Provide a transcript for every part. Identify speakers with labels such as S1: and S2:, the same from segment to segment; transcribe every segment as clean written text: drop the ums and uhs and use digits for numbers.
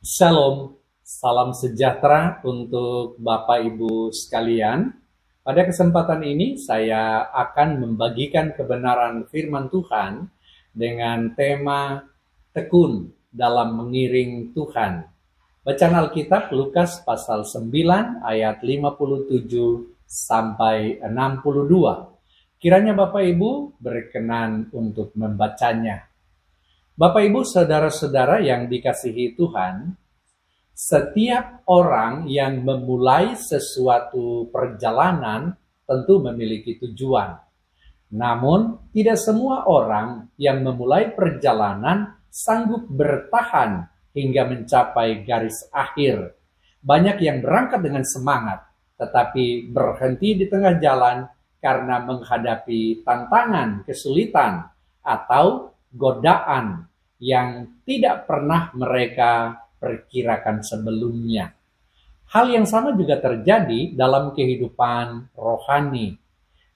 S1: Shalom, salam sejahtera untuk Bapak Ibu sekalian. Pada kesempatan ini saya akan membagikan kebenaran firman Tuhan dengan tema tekun dalam mengiring Tuhan. Bacaan Alkitab Lukas pasal 9 ayat 57 sampai 62. Kiranya Bapak Ibu berkenan untuk membacanya. Bapak Ibu saudara-saudara yang dikasihi Tuhan, setiap orang yang memulai sesuatu perjalanan tentu memiliki tujuan. Namun, tidak semua orang yang memulai perjalanan sanggup bertahan hingga mencapai garis akhir. Banyak yang berangkat dengan semangat, tetapi berhenti di tengah jalan karena menghadapi tantangan, kesulitan, atau godaan yang tidak pernah mereka perkirakan sebelumnya. Hal yang sama juga terjadi dalam kehidupan rohani.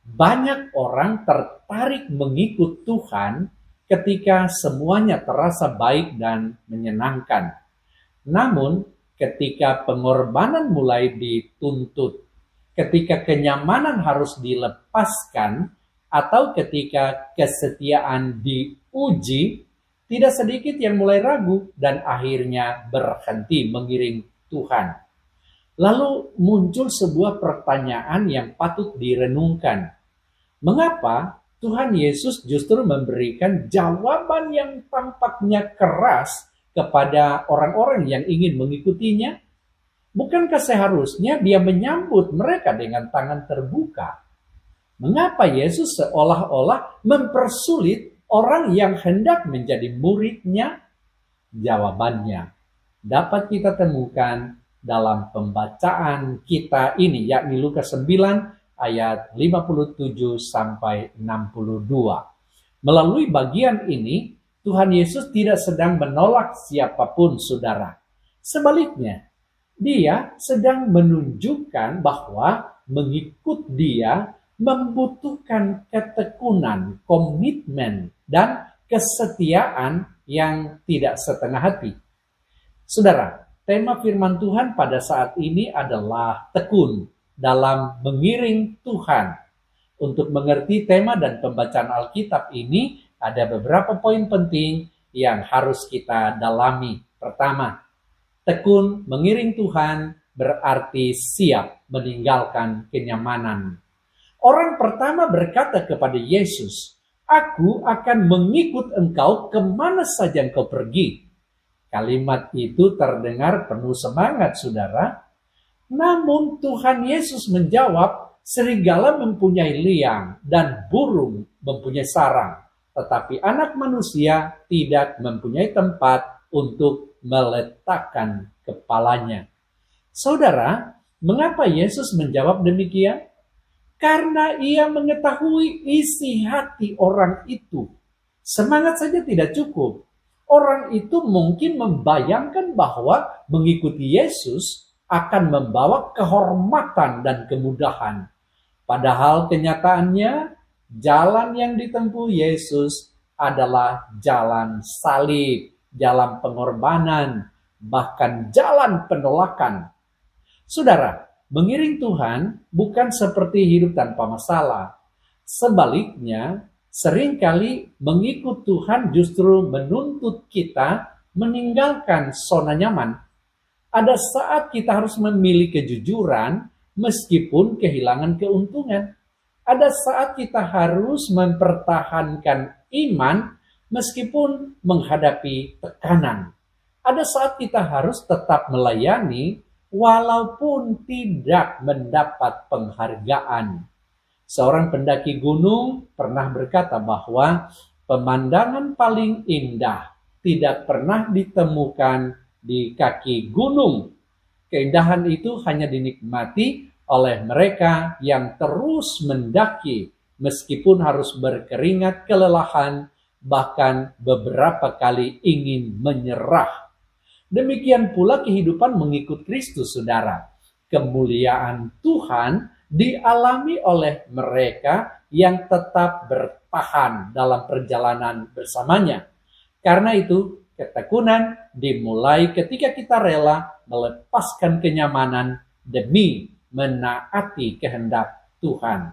S1: Banyak orang tertarik mengikut Tuhan ketika semuanya terasa baik dan menyenangkan. Namun, ketika pengorbanan mulai dituntut, ketika kenyamanan harus dilepaskan, atau ketika kesetiaan diuji, tidak sedikit yang mulai ragu dan akhirnya berhenti mengiring Tuhan. Lalu muncul sebuah pertanyaan yang patut direnungkan. Mengapa Tuhan Yesus justru memberikan jawaban yang tampaknya keras kepada orang-orang yang ingin mengikutinya? Bukankah seharusnya dia menyambut mereka dengan tangan terbuka? Mengapa Yesus seolah-olah mempersulit orang yang hendak menjadi muridnya? Jawabannya dapat kita temukan dalam pembacaan kita ini, yakni Lukas 9 ayat 57 sampai 62. Melalui bagian ini, Tuhan Yesus tidak sedang menolak siapapun, saudara. Sebaliknya, dia sedang menunjukkan bahwa mengikut dia membutuhkan ketekunan, komitmen, dan kesetiaan yang tidak setengah hati. Saudara, tema firman Tuhan pada saat ini adalah tekun dalam mengiring Tuhan. Untuk mengerti tema dan pembacaan Alkitab ini, ada beberapa poin penting yang harus kita dalami. Pertama, tekun mengiring Tuhan berarti siap meninggalkan kenyamanan. Orang pertama berkata kepada Yesus, "Aku akan mengikut engkau kemana saja engkau pergi." Kalimat itu terdengar penuh semangat, saudara. Namun Tuhan Yesus menjawab, serigala mempunyai liang dan burung mempunyai sarang, tetapi anak manusia tidak mempunyai tempat untuk meletakkan kepalanya. Saudara, mengapa Yesus menjawab demikian? Karena ia mengetahui isi hati orang itu. Semangat saja tidak cukup. Orang itu mungkin membayangkan bahwa mengikuti Yesus akan membawa kehormatan dan kemudahan. Padahal kenyataannya, jalan yang ditempuh Yesus adalah jalan salib, jalan pengorbanan, bahkan jalan penolakan. Saudara, mengiring Tuhan bukan seperti hidup tanpa masalah. Sebaliknya, seringkali mengikut Tuhan justru menuntut kita meninggalkan zona nyaman. Ada saat kita harus memilih kejujuran meskipun kehilangan keuntungan. Ada saat kita harus mempertahankan iman meskipun menghadapi tekanan. Ada saat kita harus tetap melayani walaupun tidak mendapat penghargaan. Seorang pendaki gunung pernah berkata bahwa pemandangan paling indah tidak pernah ditemukan di kaki gunung. Keindahan itu hanya dinikmati oleh mereka yang terus mendaki meskipun harus berkeringat kelelahan, bahkan beberapa kali ingin menyerah. Demikian pula kehidupan mengikut Kristus, saudara. Kemuliaan Tuhan dialami oleh mereka yang tetap bertahan dalam perjalanan bersamanya. Karena itu, Ketekunan dimulai ketika kita rela melepaskan kenyamanan demi menaati kehendak Tuhan.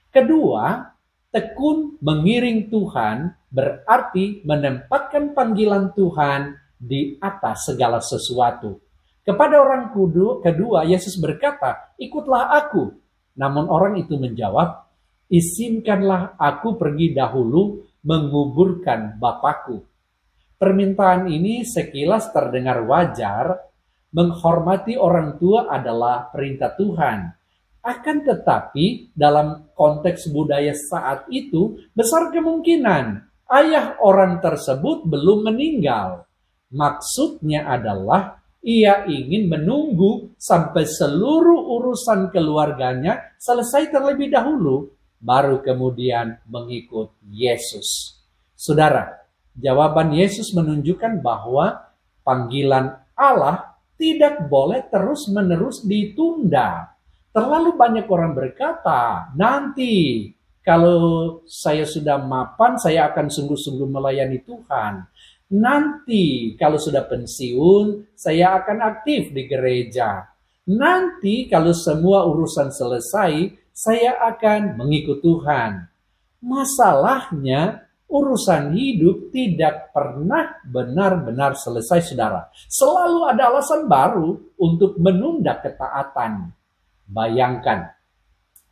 S1: Kedua, tekun mengiring Tuhan berarti menempatkan panggilan Tuhan di atas segala sesuatu. Kepada orang kedua, Yesus berkata, "Ikutlah aku." Namun orang itu menjawab, "Izinkanlah aku pergi dahulu menguburkan Bapakku." Permintaan ini sekilas terdengar wajar. Menghormati orang tua adalah perintah Tuhan. Akan tetapi dalam konteks budaya saat itu, besar kemungkinan ayah orang tersebut belum meninggal. Maksudnya adalah ia ingin menunggu sampai seluruh urusan keluarganya selesai terlebih dahulu, baru kemudian mengikut Yesus. Saudara, jawaban Yesus menunjukkan bahwa panggilan Allah tidak boleh terus-menerus ditunda. Terlalu banyak orang berkata, "Nanti kalau saya sudah mapan, saya akan sungguh-sungguh melayani Tuhan. Nanti kalau sudah pensiun, saya akan aktif di gereja. Nanti kalau semua urusan selesai, saya akan mengikut Tuhan." Masalahnya, urusan hidup tidak pernah benar-benar selesai, saudara. Selalu ada alasan baru untuk menunda ketaatan. Bayangkan,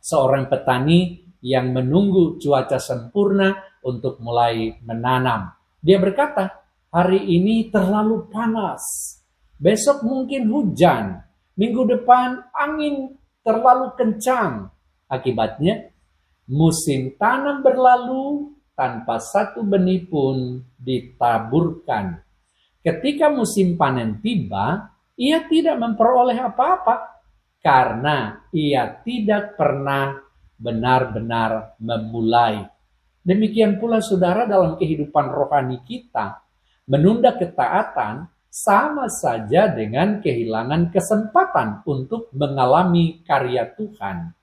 S1: seorang petani yang menunggu cuaca sempurna untuk mulai menanam. Dia berkata, "Hari ini terlalu panas, besok mungkin hujan, minggu depan angin terlalu kencang." Akibatnya, musim tanam berlalu tanpa satu benih pun ditaburkan. Ketika musim panen tiba, ia tidak memperoleh apa-apa karena ia tidak pernah benar-benar memulai. Demikian pula saudara dalam kehidupan rohani kita, menunda ketaatan sama saja dengan kehilangan kesempatan untuk mengalami karya Tuhan.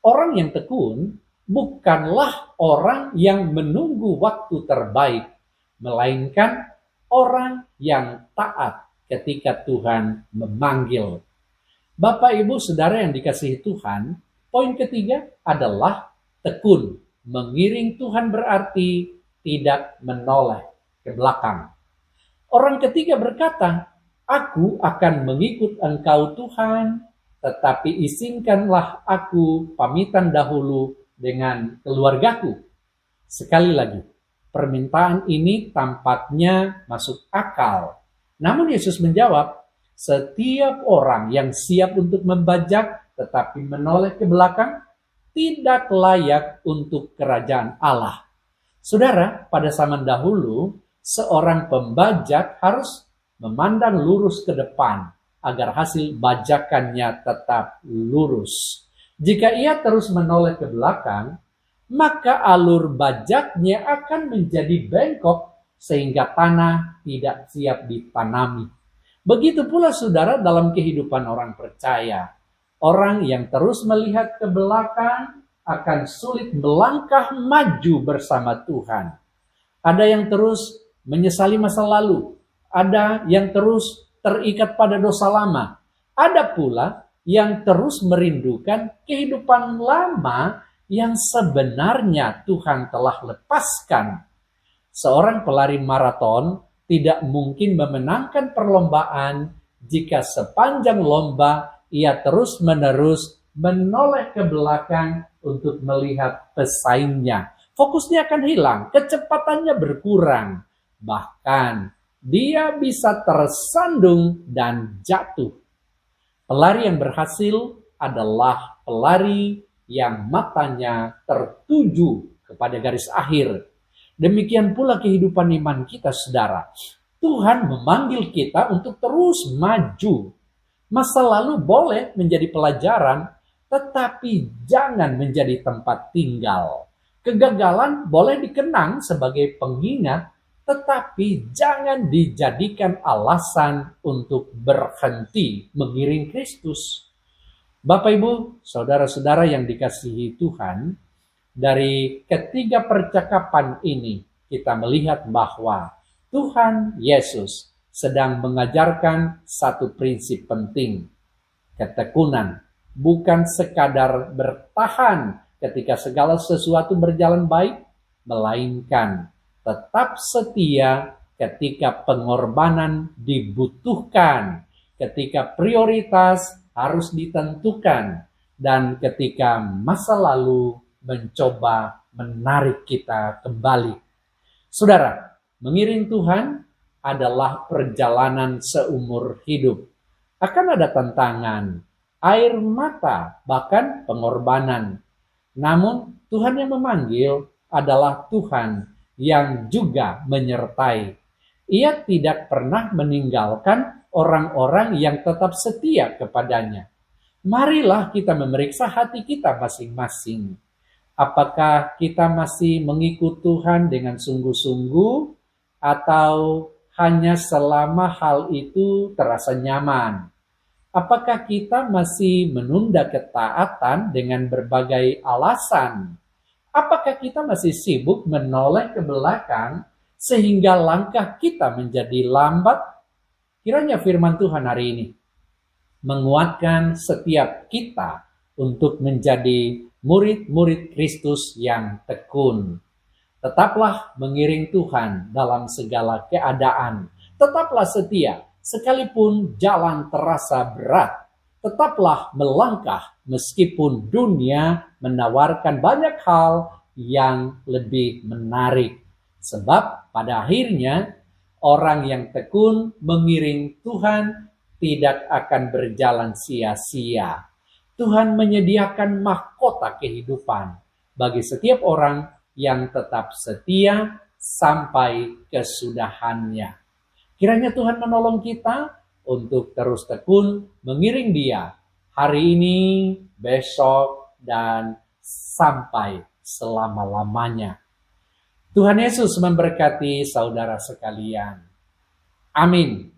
S1: Orang yang tekun bukanlah orang yang menunggu waktu terbaik, melainkan orang yang taat ketika Tuhan memanggil. Bapak, Ibu, Saudara yang dikasihi Tuhan, poin ketiga adalah tekun. Mengiring Tuhan berarti tidak menoleh ke belakang. Orang ketiga berkata, "Aku akan mengikut Engkau Tuhan, tetapi izinkanlah aku pamitan dahulu dengan keluargaku." Sekali lagi, permintaan ini tampaknya masuk akal. Namun Yesus menjawab, setiap orang yang siap untuk membajak tetapi menoleh ke belakang tidak layak untuk kerajaan Allah. Saudara, pada zaman dahulu, seorang pembajak harus memandang lurus ke depan agar hasil bajakannya tetap lurus. Jika ia terus menoleh ke belakang, maka alur bajaknya akan menjadi bengkok sehingga tanah tidak siap ditanami. Begitu pula saudara dalam kehidupan orang percaya. Orang yang terus melihat ke belakang akan sulit melangkah maju bersama Tuhan. Ada yang terus menyesali masa lalu. Ada yang terus terikat pada dosa lama. Ada pula yang terus merindukan kehidupan lama yang sebenarnya Tuhan telah lepaskan. Seorang pelari maraton tidak mungkin memenangkan perlombaan jika sepanjang lomba ia terus-menerus menoleh ke belakang untuk melihat pesaingnya. Fokusnya akan hilang, kecepatannya berkurang. Bahkan dia bisa tersandung dan jatuh. Pelari yang berhasil adalah pelari yang matanya tertuju kepada garis akhir. Demikian pula kehidupan iman kita, saudara. Tuhan memanggil kita untuk terus maju. Masa lalu boleh menjadi pelajaran, tetapi jangan menjadi tempat tinggal. Kegagalan boleh dikenang sebagai pengingat, tetapi jangan dijadikan alasan untuk berhenti mengiring Kristus. Bapak, Ibu, saudara-saudara yang dikasihi Tuhan, dari ketiga percakapan ini kita melihat bahwa Tuhan Yesus sedang mengajarkan satu prinsip penting. Ketekunan bukan sekadar bertahan ketika segala sesuatu berjalan baik, melainkan tetap setia ketika pengorbanan dibutuhkan, ketika prioritas harus ditentukan, dan ketika masa lalu mencoba menarik kita kembali. Saudara, mengiring Tuhan adalah perjalanan seumur hidup. Akan ada tantangan, air mata, bahkan pengorbanan. Namun Tuhan yang memanggil adalah Tuhan yang juga menyertai. Ia tidak pernah meninggalkan orang-orang yang tetap setia kepadanya. Marilah kita memeriksa hati kita masing-masing. Apakah kita masih mengikut Tuhan dengan sungguh-sungguh atau hanya selama hal itu terasa nyaman? Apakah kita masih menunda ketaatan dengan berbagai alasan? Apakah kita masih sibuk menoleh ke belakang sehingga langkah kita menjadi lambat? Kiranya firman Tuhan hari ini menguatkan setiap kita untuk menjadi murid-murid Kristus yang tekun. Tetaplah mengiring Tuhan dalam segala keadaan. Tetaplah setia, sekalipun jalan terasa berat. Tetaplah melangkah meskipun dunia menawarkan banyak hal yang lebih menarik. Sebab pada akhirnya orang yang tekun mengiring Tuhan tidak akan berjalan sia-sia. Tuhan menyediakan mahkota kehidupan bagi setiap orang yang tetap setia sampai kesudahannya. Kiranya Tuhan menolong kita untuk terus tekun mengiring Dia hari ini, besok, dan sampai selama-lamanya. Tuhan Yesus memberkati saudara sekalian. Amin.